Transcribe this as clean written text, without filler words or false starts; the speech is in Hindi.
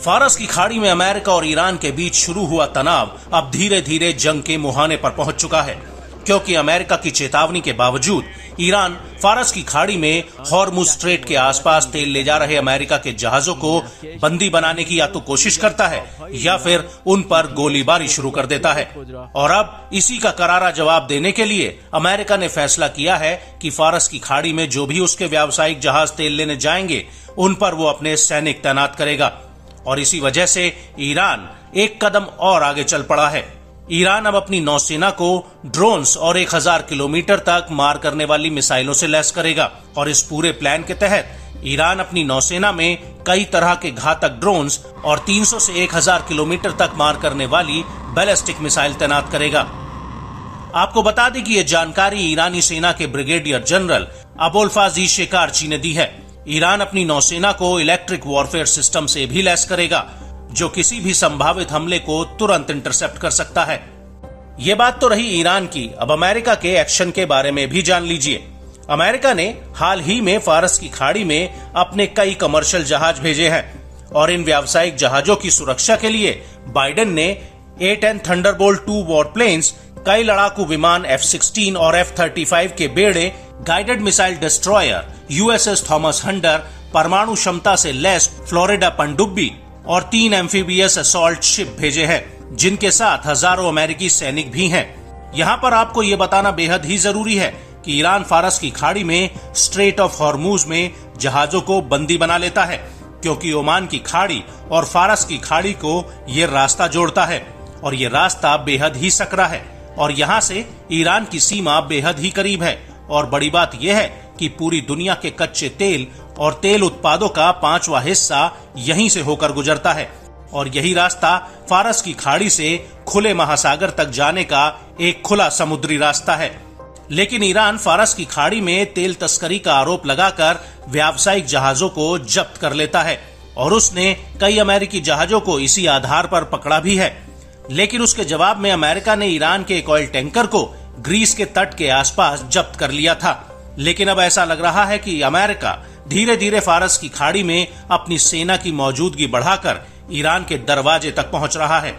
फारस की खाड़ी में अमेरिका और ईरान के बीच शुरू हुआ तनाव अब धीरे धीरे जंग के मुहाने पर पहुंच चुका है, क्योंकि अमेरिका की चेतावनी के बावजूद ईरान फारस की खाड़ी में हॉर्मुज स्ट्रेट के आसपास तेल ले जा रहे अमेरिका के जहाजों को बंदी बनाने की या तो कोशिश करता है या फिर उन पर गोलीबारी शुरू कर देता है। और अब इसी का करारा जवाब देने के लिए अमेरिका ने फैसला किया है कि फारस की खाड़ी में जो भी उसके व्यावसायिक जहाज तेल लेने जाएंगे उन पर वो अपने सैनिक तैनात करेगा। और इसी वजह से ईरान एक कदम और आगे चल पड़ा है। ईरान अब अपनी नौसेना को ड्रोन्स और 1000 किलोमीटर तक मार करने वाली मिसाइलों से लैस करेगा। और इस पूरे प्लान के तहत ईरान अपनी नौसेना में कई तरह के घातक ड्रोन्स और 300 से 1000 किलोमीटर तक मार करने वाली बैलिस्टिक मिसाइल तैनात करेगा। आपको बता दें कि यह जानकारी ईरानी सेना के ब्रिगेडियर जनरल अबोल्फाजी शेकारची ने दी है। ईरान अपनी नौसेना को इलेक्ट्रिक वॉरफेयर सिस्टम से भी लैस करेगा, जो किसी भी संभावित हमले को तुरंत इंटरसेप्ट कर सकता है। ये बात तो रही ईरान की। अब अमेरिका के एक्शन के बारे में भी जान लीजिए। अमेरिका ने हाल ही में फारस की खाड़ी में अपने कई कमर्शियल जहाज भेजे हैं और इन व्यावसायिक जहाजों की सुरक्षा के लिए बाइडेन ने A-10 थंडरबोल्ट 2 वॉरप्लेन्स, कई लड़ाकू विमान F-16 और F-35 के बेड़े, guided missile destroyer USS Thomas Hunter, परमाणु क्षमता से लैस फ्लोरिडा पनडुब्बी और 3 एम्फीबियस असॉल्ट शिप भेजे हैं, जिनके साथ हजारों अमेरिकी सैनिक भी हैं। यहाँ पर आपको ये बताना बेहद ही जरूरी है कि ईरान फारस की खाड़ी में स्ट्रेट ऑफ हॉर्मुज में जहाजों को बंदी बना लेता है, क्योंकि ओमान की खाड़ी और फारस की खाड़ी को ये रास्ता जोड़ता है और ये रास्ता बेहद ही सकरा है और यहाँ से ईरान की सीमा बेहद ही करीब है। और बड़ी बात यह है कि पूरी दुनिया के कच्चे तेल और तेल उत्पादों का 5वां हिस्सा यहीं से होकर गुजरता है और यही रास्ता फारस की खाड़ी से खुले महासागर तक जाने का एक खुला समुद्री रास्ता है। लेकिन ईरान फारस की खाड़ी में तेल तस्करी का आरोप लगाकर व्यावसायिक जहाजों को जब्त कर लेता है और उसने कई अमेरिकी जहाजों को इसी आधार पर पकड़ा भी है। लेकिन उसके जवाब में अमेरिका ने ईरान के एक ऑयल टैंकर को ग्रीस के तट के आसपास जब्त कर लिया था। लेकिन अब ऐसा लग रहा है कि अमेरिका धीरे धीरे फारस की खाड़ी में अपनी सेना की मौजूदगी बढ़ाकर ईरान के दरवाजे तक पहुंच रहा है।